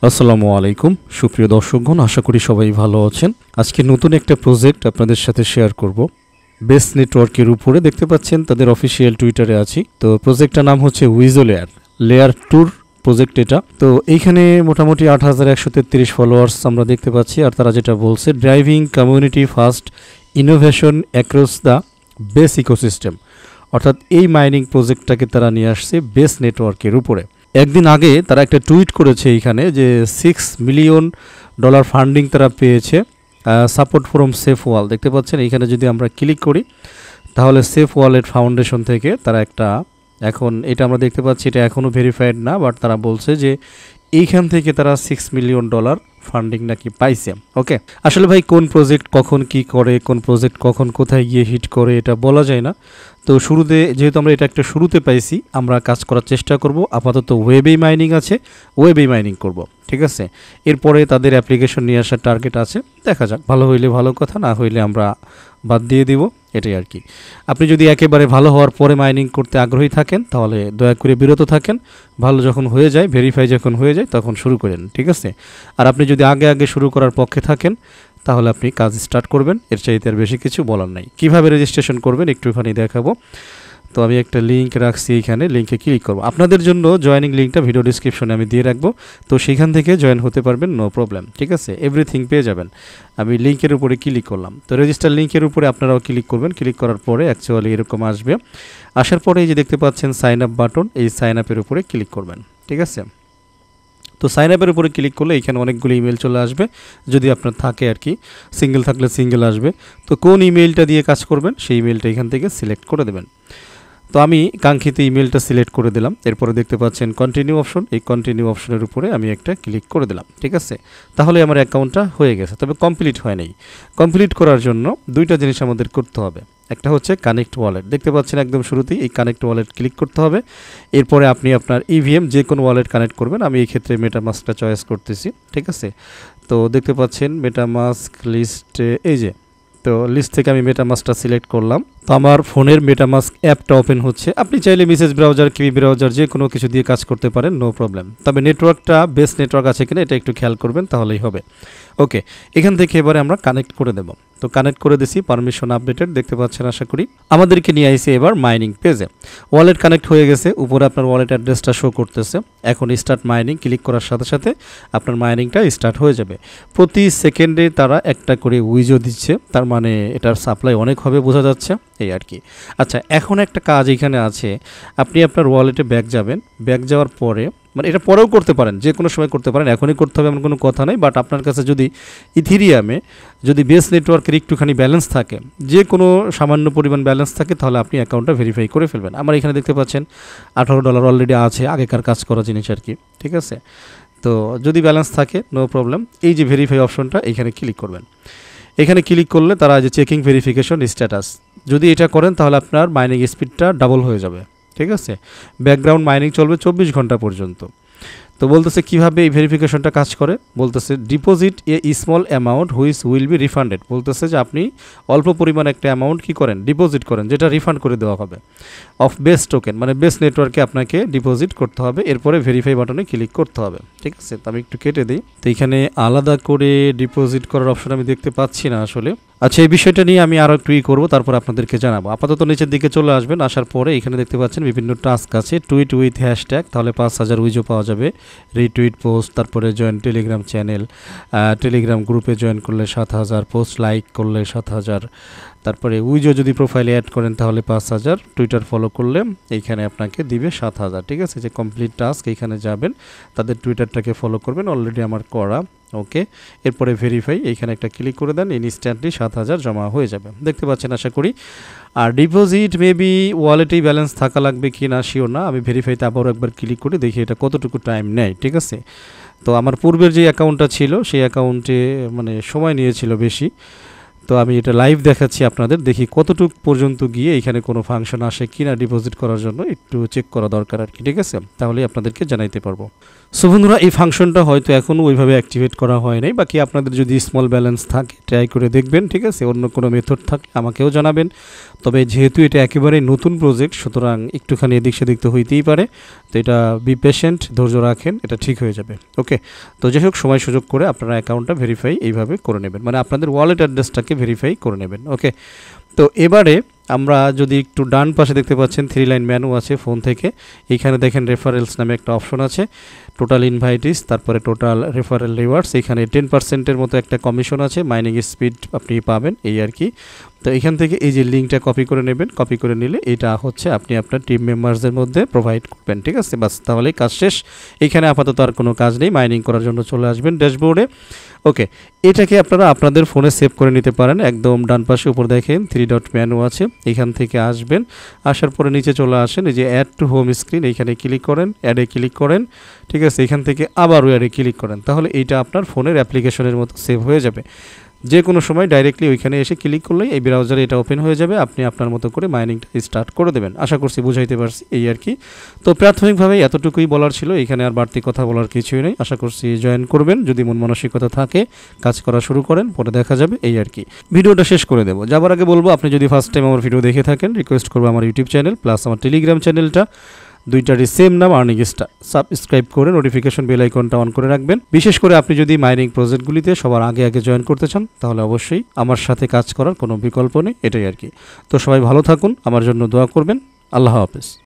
আসসালামু আলাইকুম সুপ্রিয় দর্শকগণ, আশা করি সবাই ভালো আছেন। আজকে নতুন একটা প্রজেক্ট আপনাদের সাথে শেয়ার করব। বেস নেটওয়ার্কের উপরে দেখতে পাচ্ছেন তাদের অফিসিয়াল টুইটারে আছি। তো প্রজেক্টটার নাম হচ্ছে উইজো লেয়ার টুর প্রজেক্ট এটা। তো এইখানে মোটামুটি 8133 ফলোয়ার্স আমরা দেখতে পাচ্ছি। আর তারা যেটা বলছে, driving community first innovation across the base ecosystem, অর্থাৎ এই মাইনিং প্রজেক্টটাকে তারা নিয়ে আসছে বেস নেটওয়ার্কের উপরে। একদিন আগে তারা একটা টুইট করেছে এইখানে যে $6 মিলিয়ন ফান্ডিং তারা পেয়েছে সাপোর্ট ফ্রম সেফ ওয়াল। দেখতে পাচ্ছেন এইখানে যদি আমরা ক্লিক করি তাহলে সেফ ওয়ালেট ফাউন্ডেশন থেকে তারা একটা, এখন এটা আমরা দেখতে পাচ্ছি এটা এখনও ভেরিফাইড না, বাট তারা বলছে যে এইখান থেকে তারা $6 মিলিয়ন ফান্ডিং নাকি পাইছে। ওকে, আসলে ভাই কোন প্রজেক্ট কখন কি করে, কোন প্রজেক্ট কখন কোথায় গিয়ে হিট করে এটা বলা যায় না। তো শুরুতে যেহেতু আমরা এটা একটা শুরুতে পাইছি, আমরা কাজ করার চেষ্টা করব। আপাতত ওয়েবেই মাইনিং আছে, ওয়েবেই মাইনিং করব, ঠিক আছে। এরপরে তাদের অ্যাপ্লিকেশন নিয়ে আসার টার্গেট আছে, দেখা যাক, ভালো হইলে ভালো কথা, না হইলে আমরা বাদ দিয়ে দিব, এটাই আর কি। আপনি যদি একেবারে ভালো হওয়ার পরে মাইনিং করতে আগ্রহী থাকেন তাহলে দয়া করে বিরত থাকেন। ভালো যখন হয়ে যায়, ভেরিফাই যখন হয়ে যায় তখন শুরু করেন, ঠিক আছে। আর আপনি যদি আগে শুরু করার পক্ষে থাকেন তাহলে আপনি কাজ স্টার্ট করবেন, এর চাইতে আর বেশি কিছু বলার নাই। কিভাবে রেজিস্ট্রেশন করবেন একটুখানি দেখাবো। তো আমি একটা লিঙ্ক রাখছি, এইখানে লিঙ্কে ক্লিক করব। আপনাদের জন্য জয়েনিং লিঙ্কটা ভিডিও ডিসক্রিপশনে আমি দিয়ে রাখবো, তো সেখান থেকে জয়েন হতে পারবেন, নো প্রবলেম, ঠিক আছে। এভরিথিং পেয়ে যাবেন। আমি লিঙ্কের উপরে ক্লিক করলাম, তো রেজিস্টার লিঙ্কের উপরে আপনারাও ক্লিক করবেন। ক্লিক করার পরে অ্যাকচুয়ালি এরকম আসবে। আসার পরে এই যে দেখতে পাচ্ছেন সাইন আপ বাটন, এই সাইন আপের উপরে ক্লিক করবেন, ঠিক আছে। তো সাইন আপের উপরে ক্লিক করলে এখানে অনেকগুলো ইমেল চলে আসবে, যদি আপনার থাকে আর কি। সিঙ্গেল থাকলে সিঙ্গেল আসবে। তো কোন ইমেলটা দিয়ে কাজ করবেন সেই ইমেলটা এখান থেকে সিলেক্ট করে দেবেন। তো আমি কাঙ্ক্ষিত ইমেলটা সিলেক্ট করে দিলাম। এরপরে দেখতে পাচ্ছেন কন্টিনিউ অপশন, এই কন্টিনিউ অপশনের উপরে আমি একটা ক্লিক করে দিলাম, ঠিক আছে। তাহলে আমার অ্যাকাউন্টটা হয়ে গেছে, তবে কমপ্লিট হয় নাই। কমপ্লিট করার জন্য দুইটা জিনিস আমাদের করতে হবে। একটা হচ্ছে কানেক্ট ওয়ালেট, দেখতে পাচ্ছেন একদম শুরুতেই এই কানেক্ট ওয়ালেট ক্লিক করতে হবে। এরপরে আপনি আপনার ইভিএম যে কোনো ওয়ালেট কানেক্ট করবেন। আমি এই ক্ষেত্রে মেটামাস্কটা চয়েস করতেছি, ঠিক আছে। তো দেখতে পাচ্ছেন মেটামাস্ক লিস্টে, এই যে, তো লিস্ট থেকে আমি মেটামাস্কটা সিলেক্ট করলাম। তো আমার ফোনের মেটামাস্ক অ্যাপটা ওপেন হচ্ছে। আপনি চাইলে মেসেজ ব্রাউজার, কিউই ব্রাউজার যে কোনো কিছু দিয়ে কাজ করতে পারেন, নো প্রবলেম। তবে নেটওয়ার্কটা বেস নেটওয়ার্ক আছে কিনা এটা একটু খেয়াল করবেন, তাহলেই হবে। ওকে, এখান থেকে এবারে আমরা কানেক্ট করে দেব। তো কানেক্ট করে দিছি, পারমিশন আপডেটেড, দেখতে পাচ্ছেন আশা করি। আমাদেরকে নিয়ে আইছে এবার মাইনিং পেজে। ওয়ালেট কানেক্ট হয়ে গেছে, উপরে আপনার ওয়ালেট অ্যাড্রেসটা শো করতেছে। এখন স্টার্ট মাইনিং ক্লিক করার সাথে সাথে আপনার মাইনিংটা স্টার্ট হয়ে যাবে। প্রতি সেকেন্ডে তারা একটা করে উইজো দিচ্ছে, তার মানে এটার সাপ্লাই অনেক হবে বোঝা যাচ্ছে, এই আর কি। আচ্ছা, এখন একটা কাজ এখানে আছে। আপনি আপনার ওয়ালেটে ব্যাক যাবেন, ব্যাক যাওয়ার পরে, মানে এটা পরেও করতে পারেন, যে কোনো সময় করতে পারেন, এখনই করতে হবে এমন কোনো কথা নেই। বাট আপনার কাছে যদি ইথিরিয়ামে যদি বেস নেটওয়ার্কের একটুখানি ব্যালেন্স থাকে, যে কোনো সামান্য পরিমাণ ব্যালেন্স থাকে, তাহলে আপনি অ্যাকাউন্টটা ভেরিফাই করে ফেলবেন। আমার এখানে দেখতে পাচ্ছেন $18 অলরেডি আছে, আগেকার কাজ করা জিনিস আর কি, ঠিক আছে। তো যদি ব্যালেন্স থাকে নো প্রবলেম, এই যে ভেরিফাই অপশনটা এখানে ক্লিক করবেন। এখানে ক্লিক করলে তারা যে চেকিং ভেরিফিকেশন স্ট্যাটাস, যদি এটা করেন তাহলে আপনার মাইনিং স্পিডটা ডাবল হয়ে যাবে, ঠিক আছে। ব্যাকগ্রাউন্ড মাইনিং চলবে 24 ঘন্টা পর্যন্ত। তো বলতেছে কিভাবে এই ভেরিফিকেশনটা কাজ করে, বলতেছে deposit a small amount which will be refunded. বলতেছে যে আপনি অল্প পরিমাণ একটা অ্যামাউন্ট কি করেন, ডিপোজিট করেন, যেটা রিফান্ড করে দেওয়া হবে। অফ বেস টোকেন, মানে বেস নেটওয়ার্কে আপনাকে ডিপোজিট করতে হবে। এরপরে ভেরিফাই বাটনে ক্লিক করতে হবে, ঠিক আছে। তো আমি একটু কেটে দিই। তো এখানে আলাদা করে ডিপোজিট করার অপশন আমি দেখতে পাচ্ছি না আসলে। আচ্ছা, এই বিষয়টা নিয়ে আমি আরও একটু করবো, তারপর আপনাদেরকে জানাবো। আপাতত নিচের দিকে চলে আসবেন। আসার পরে এখানে দেখতে পাচ্ছেন বিভিন্ন টাস্ক আছে। টুইট উইথ হ্যাশট্যাগ, তাহলে 5000 উইজো পাওয়া যাবে। রিটুইট পোস্ট, তারপরে জয়েন টেলিগ্রাম চ্যানেল, টেলিগ্রাম গ্রুপে জয়েন করলে 7000, পোস্ট লাইক করলে 7000, তারপরে উইজো যদি প্রোফাইলে অ্যাড করেন তাহলে 5000, টুইটার ফলো করলে এইখানে আপনাকে দিবে 7000, ঠিক আছে। যে কমপ্লিট টাস্ক, এইখানে যাবেন, তাদের টুইটারটাকে ফলো করবেন, অলরেডি আমার করা। ওকে, এরপরে ভেরিফাই, এইখানে একটা ক্লিক করে দেন, ইনস্ট্যান্টলি 7000 জমা হয়ে যাবে, দেখতে পাচ্ছেন আশা করি। আর ডিপোজিট মেবি ওয়ালেটেই ব্যালেন্স থাকা লাগবে কি না শিওর না, আমি ভেরিফাইতে আবারও একবার ক্লিক করে দেখি এটা কতটুকু টাইম নেয়, ঠিক আছে। তো আমার পূর্বের যে অ্যাকাউন্টটা ছিল সেই অ্যাকাউন্টে মানে সময় নিয়েছিল বেশি। তো আমি এটা লাইভ দেখাচ্ছি আপনাদের, দেখি কতটুকু পর্যন্ত গিয়ে এখানে কোনো ফাংশন আসে কি না ডিপোজিট করার জন্য, একটু চেক করা দরকার আর কি, ঠিক আছে। তাহলেই আপনাদেরকে জানাইতে পারবো। সো বন্ধুরা, এই ফাংশনটা হয়তো এখনও ওইভাবে অ্যাক্টিভেট করা হয় নাই, বাকি আপনাদের যদি স্মল ব্যালেন্স থাকে ট্রাই করে দেখবেন, ঠিক আছে। অন্য কোনো মেথড থাকলে আমাকেও জানাবেন। তবে যেহেতু এটা একেবারেই নতুন প্রজেক্ট, সুতরাং একটুখানি এদিক সেদিক তো হইতেই পারে। তো এটা বি পেশেন্ট, ধৈর্য রাখেন, এটা ঠিক হয়ে যাবে। ওকে, তো যাই হোক, সময় সুযোগ করে আপনারা অ্যাকাউন্টটা ভেরিফাই এইভাবে করে নেবেন, মানে আপনাদের ওয়ালেট অ্যাড্রেসটাকে ভেরিফাই করে নেবেন। ওকে, তো এবারে আমরা যদি একটু ডান পাশে দেখতে পাচ্ছেন 3 লাইন মেনু আছে ফোন থেকে। এইখানে দেখেন রেফারেলস নামে একটা অপশন আছে, টোটাল ইনভাইটিস, তারপরে টোটাল রেফারেল রিওয়ার্ডস। এখানে 10%-এর মতো একটা কমিশন আছে, মাইনিং স্পিড আপনি পাবেন, এই আর কি। তো এখান থেকে এই যে লিঙ্কটা কপি করে নেবেন, কপি করে নিলে এটা হচ্ছে আপনি আপনার টিম মেম্বারসদের মধ্যে প্রোভাইড করবেন, ঠিক আছে। বাস, তাহলেই কাজ শেষ। এখানে আপাতত আর কোনো কাজ নেই, মাইনিং করার জন্য চলে আসবেন ড্যাশবোর্ডে। ওকে, এটাকে আপনারা আপনাদের ফোনে সেভ করে নিতে পারেন। একদম ডান পাশে উপর দেখেন 3 ডট মেনু আছে, এখান থেকে আসবেন, আসার পরে নিচে চলে আসেন, এই যে অ্যাড টু হোম স্ক্রিন, এইখানে ক্লিক করেন, অ্যাডে ক্লিক করেন, ঠিক আছে। এখান থেকে আবারও অ্যাডে ক্লিক করেন, তাহলে এইটা আপনার ফোনের অ্যাপ্লিকেশনের মতো সেভ হয়ে যাবে। যে কোনো সময় ডাইরেক্টলি ওইখানে এসে ক্লিক করলেই এই ব্রাউজারে এটা ওপেন হয়ে যাবে, আপনি আপনার মতো করে মাইনিংটা স্টার্ট করে দেবেন। আশা করছি বুঝাইতে পারছি, এই আর কি। তো প্রাথমিকভাবে এতটুকুই বলার ছিল, এখানে আর বাড়তি কথা বলার কিছুই নেই। আশা করছি জয়েন করবেন, যদি মন মানসিকতা থাকে কাজ করা শুরু করেন, পরে দেখা যাবে, এই আর কি। ভিডিওটা শেষ করে দেবো, যাবার আগে বলবো, আপনি যদি ফার্স্ট টাইম আমার ভিডিও দেখে থাকেন, রিকোয়েস্ট করবো আমার ইউটিউব চ্যানেল প্লাস আমার টেলিগ্রাম চ্যানেলটা, দুইটারই সেম নাম আর্নিং স্টার, সাবস্ক্রাইব করে নোটিফিকেশন বেল আইকনটা অন করে রাখবেন। বিশেষ করে আপনি যদি মাইনিং প্রজেক্টগুলিতে সবার আগে আগে জয়েন করতে চান, তাহলে অবশ্যই আমার সাথে কাজ করার কোনো বিকল্প নেই, এটাই আর কি। তো সবাই ভালো থাকুন, আমার জন্য দোয়া করবেন। আল্লাহ হাফেজ।